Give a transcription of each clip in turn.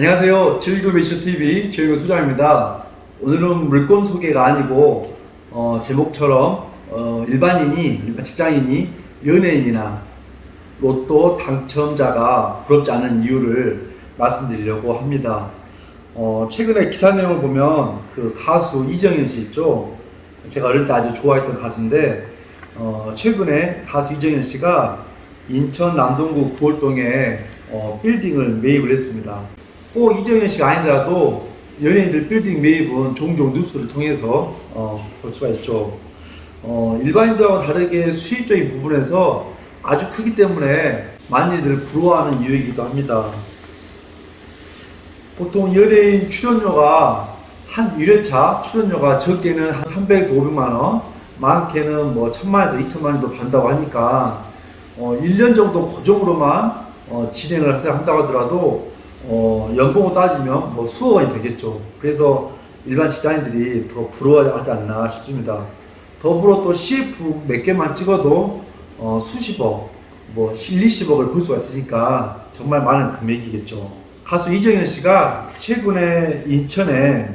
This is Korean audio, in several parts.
안녕하세요. 즐거매출TV 즐거 수장입니다. 오늘은 물건 소개가 아니고 제목처럼 일반 직장인이 연예인이나 로또 당첨자가 부럽지 않은 이유를 말씀드리려고 합니다. 최근에 기사 내용을 보면 그 가수 이정현 씨 있죠. 제가 어릴 때 아주 좋아했던 가수인데 최근에 가수 이정현 씨가 인천 남동구 구월동에 빌딩을 매입을 했습니다. 꼭 이정현 씨가 아니더라도 연예인들 빌딩 매입은 종종 뉴스를 통해서 볼 수가 있죠. 일반인들하고 다르게 수입적인 부분에서 아주 크기 때문에 많이들 부러워하는 이유이기도 합니다. 보통 연예인 출연료가 한 1회차 출연료가 적게는 한 300에서 500만원, 많게는 뭐 1000만에서 2000만원도 받는다고 하니까 1년 정도 고정으로만 진행을 한다고 하더라도 연봉을 따지면 뭐 수억 원이 되겠죠. 그래서 일반 직장인들이 더 부러워하지 않나 싶습니다. 더불어 또 CF 몇 개만 찍어도 수십억, 뭐 1, 20억을 벌 수가 있으니까 정말 많은 금액이겠죠. 가수 이정현 씨가 최근에 인천에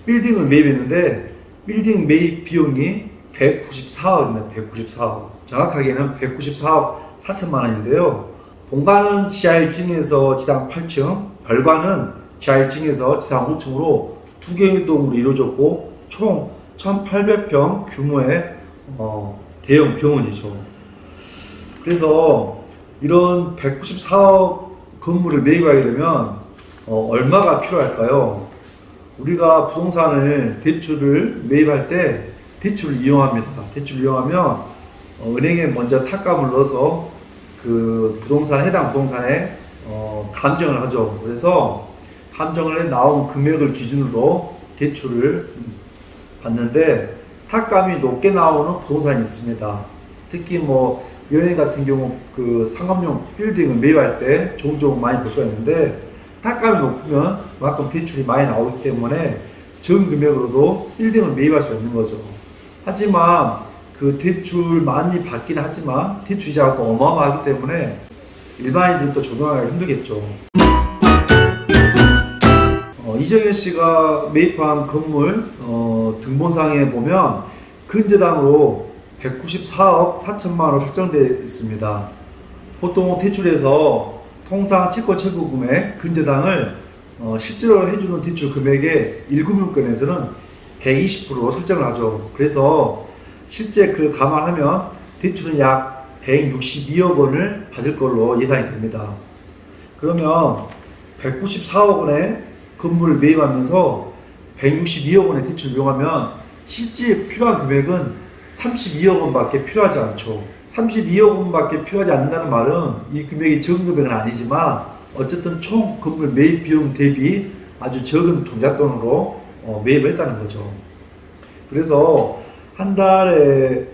빌딩을 매입했는데 빌딩 매입 비용이 194억입니다. 194억. 정확하게는 194억 4천만 원인데요. 본관은 지하 1층에서 지상 8층, 별관은 지하 1층에서 지상 5층으로 두 개의 동으로 이루어졌고 총 1800평 규모의 대형 병원이죠. 그래서 이런 194억 건물을 매입하게 되면 얼마가 필요할까요? 우리가 부동산을 대출을 매입할 때 대출을 이용합니다. 대출을 이용하면 은행에 먼저 탁감을 넣어서 그 해당 부동산에 감정을 하죠. 그래서 감정을 해 나온 금액을 기준으로 대출을 받는데 탁감이 높게 나오는 부동산이 있습니다. 특히 뭐 연예인 같은 경우 그 상업용 빌딩을 매입할 때 종종 많이 볼 수가 있는데 탁감이 높으면 그만큼 대출이 많이 나오기 때문에 적은 금액으로도 빌딩을 매입할 수가 있는 거죠. 하지만 그 대출 많이 받기는 하지만 대출 이자가 또 어마어마하기 때문에 일반인들도 적용하기가 힘들겠죠. 이정현 씨가 매입한 건물 등본상에 보면 근저당으로 194억 4천만 원 설정되어 있습니다. 보통 대출에서 통상 채권 최고 금액 근저당을 실제로 해주는 대출 금액의 1금융권에서는 120% 설정을 하죠. 그래서 실제 그걸 감안하면 대출은 약 162억 원을 받을 걸로 예상이 됩니다. 그러면 194억 원의 건물을 매입하면서 162억 원의 대출을 이용하면 실제 필요한 금액은 32억 원밖에 필요하지 않죠. 32억 원밖에 필요하지 않는다는 말은 이 금액이 적은 금액은 아니지만 어쨌든 총 건물 매입 비용 대비 아주 적은 종잣돈으로 매입을 했다는 거죠. 그래서 한 달에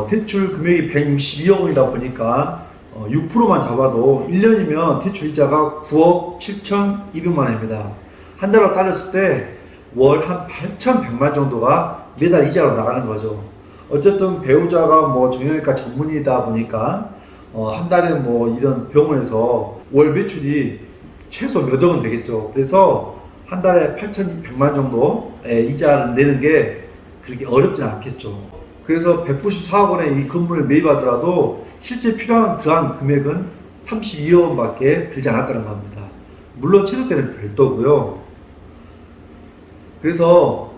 대출 금액이 162억 원이다 보니까 6%만 잡아도 1년이면 대출 이자가 9억 7,200만 원입니다. 한 달로 따졌을 때 월 한 8,100만 정도가 매달 이자로 나가는 거죠. 어쨌든 배우자가 뭐 정형외과 전문의다 보니까 한 달에 뭐 이런 병원에서 월 매출이 최소 몇 억은 되겠죠. 그래서 한 달에 8,100만 정도의 이자를 내는 게 그렇게 어렵진 않겠죠. 그래서 194억 원의 이 건물을 매입하더라도 실제 필요한 들어간 금액은 32억 원밖에 들지 않았다는 겁니다. 물론 취득세는 별도고요. 그래서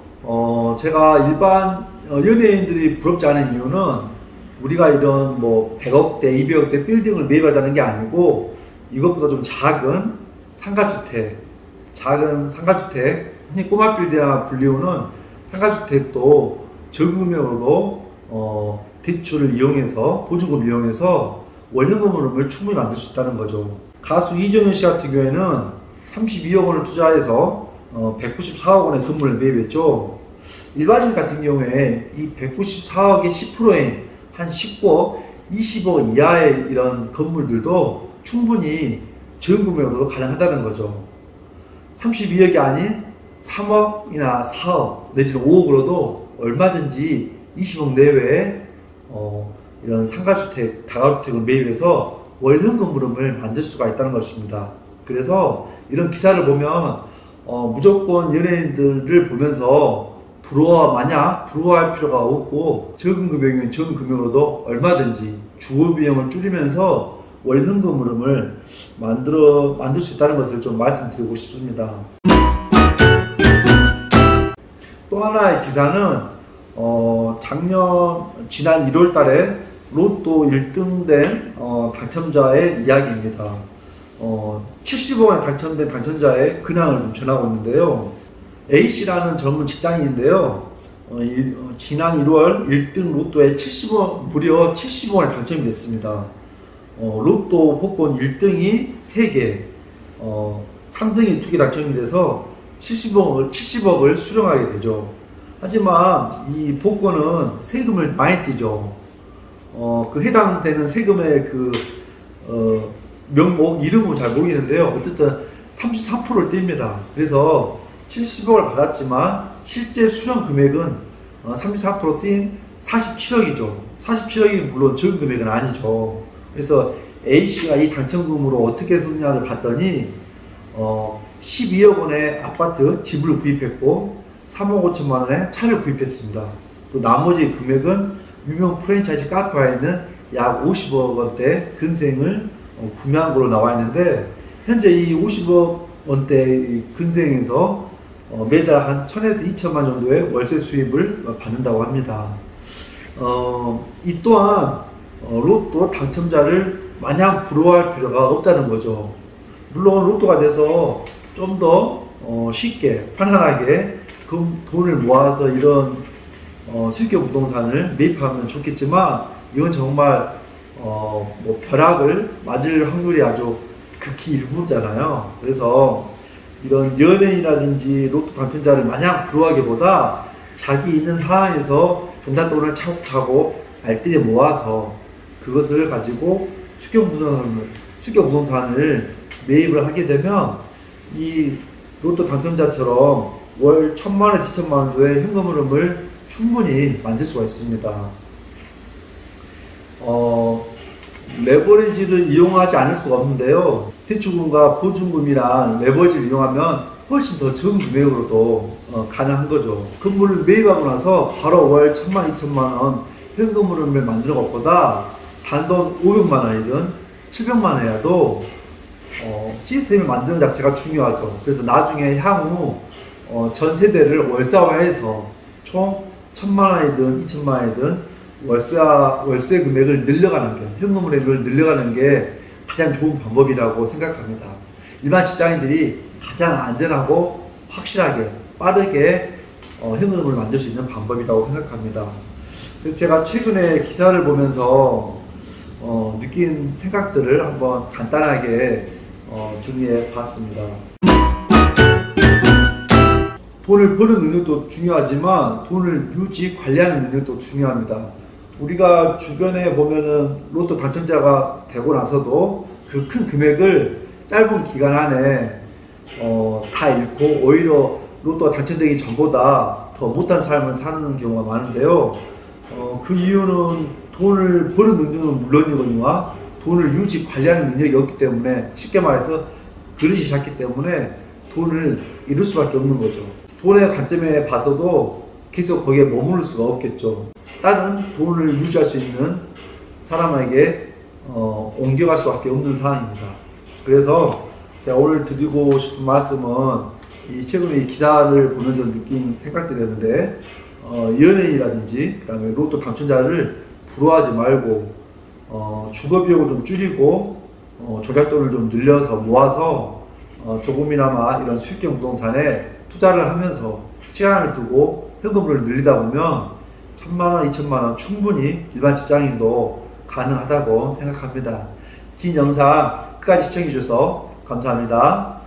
제가 일반 연예인들이 부럽지 않은 이유는 우리가 이런 뭐 100억대, 200억대 빌딩을 매입하자는 게 아니고 이것보다 좀 작은 상가주택, 흔히 꼬마 빌딩이라 불리우는 상가주택도 적은 금액으로 대출을 이용해서 보증금을 이용해서 원현금 흐름을 충분히 만들 수 있다는 거죠. 가수 이정현 씨 같은 경우에는 32억 원을 투자해서 194억 원의 건물을 매입했죠. 일반인 같은 경우에 이 194억의 10%인 한 19억, 20억 이하의 이런 건물들도 충분히 적은 금액으로도 가능하다는 거죠. 32억이 아닌 3억이나 4억 내지는 5억으로도 얼마든지 20억 내외에 이런 상가주택, 다가주택을 매입해서 월현금 흐름을 만들 수가 있다는 것입니다. 그래서 이런 기사를 보면 무조건 연예인들을 보면서 마냥 부러워할 필요가 없고, 적은 금액이면 적은 금액으로도 얼마든지 주거 비용을 줄이면서 월 현금 흐름을 만들 수 있다는 것을 좀 말씀드리고 싶습니다. 또 하나의 기사는 지난 1월 달에 로또 1등 된 당첨자의 이야기입니다. 70억 원에 당첨된 당첨자의 근황을 좀 전하고 있는데요. A씨라는 젊은 직장인인데요. 지난 1월 1등 로또에 무려 70억 원에 당첨이 됐습니다. 로또 복권 1등이 3개, 3등이 2개 당첨이 돼서 70억을 수령하게 되죠. 하지만 이 복권은 세금을 많이 떼죠. 그 해당되는 세금의 명목, 이름은 잘 모르겠는데요. 어쨌든 33%를 뗍니다. 그래서 70억을 받았지만 실제 수령 금액은 34% 뛴 47억이죠. 47억이 물론 적은 금액은 아니죠. 그래서 A씨가 이 당첨금으로 어떻게 썼냐를 봤더니 12억 원의 아파트 집을 구입했고 3억 5천만 원의 차를 구입했습니다. 또 나머지 금액은 유명 프랜차이즈 카페에 있는 약 50억 원대 근생을 구매한 걸로 나와 있는데, 현재 이 50억 원대 근생에서 매달 한 1000에서 2천만 정도의 월세 수입을 받는다고 합니다. 이 또한 로또 당첨자를 마냥 부러워할 필요가 없다는 거죠. 물론 로또가 돼서 좀 더 쉽게 편안하게 돈을 모아서 이런 수익형 부동산을 매입하면 좋겠지만, 이건 정말 벼락을 맞을 확률이 아주 극히 일부잖아요. 그래서 이런 연예인이라든지 로또 당첨자를 마냥 부러워하기보다 자기 있는 상황에서 종잣돈을 차곡차곡 알뜰히 모아서 그것을 가지고 수익형 부동산을 매입을 하게 되면 이 로또 당첨자처럼 월 1000만원에서 2천만원 정도의 현금 흐름을 충분히 만들 수가 있습니다. 레버리지를 이용하지 않을 수가 없는데요. 대출금과 보증금이랑 레버리지를 이용하면 훨씬 더 적은 금액으로도 가능한 거죠. 건물을 매입하고 나서 바로 월 1000만, 2천만원 현금 흐름을 만드는 것보다 단돈 500만원이든 700만원이라도 시스템을 만드는 자체가 중요하죠. 그래서 나중에 향후 전 세대를 월사화해서 총 1000만원이든 2천만원이든 월세 금액을 늘려가는 게, 현금 금액을 늘려가는 게 가장 좋은 방법이라고 생각합니다. 일반 직장인들이 가장 안전하고 확실하게 빠르게 현금을 만들 수 있는 방법이라고 생각합니다. 그래서 제가 최근에 기사를 보면서 느낀 생각들을 한번 간단하게 정리해 봤습니다. 돈을 버는 능력도 중요하지만 돈을 유지 관리하는 능력도 중요합니다. 우리가 주변에 보면은 로또 당첨자가 되고 나서도 그 큰 금액을 짧은 기간 안에 다 잃고 오히려 로또 당첨되기 전보다 더 못한 삶을 사는 경우가 많은데요. 그 이유는 돈을 버는 능력은 물론이거니와 돈을 유지 관리하는 능력이 없기 때문에, 쉽게 말해서 그릇이 작기 때문에 돈을 잃을 수밖에 없는 거죠. 돈의 관점에 봐서도 계속 거기에 머무를 수가 없겠죠. 다른 돈을 유지할 수 있는 사람에게 옮겨갈 수밖에 없는 상황입니다. 그래서 제가 오늘 드리고 싶은 말씀은 최근에 이 기사를 보면서 느낀 생각들이었는데, 연예인이라든지 그다음에 로또 당첨자를 부러워하지 말고 주거비용을 좀 줄이고 조잣돈을 좀 늘려서 모아서 조금이나마 이런 수익형 부동산에 투자를 하면서 시간을 두고 현금을 늘리다 보면 1000만원, 2천만원 충분히 일반 직장인도 가능하다고 생각합니다. 긴 영상 끝까지 시청해 주셔서 감사합니다.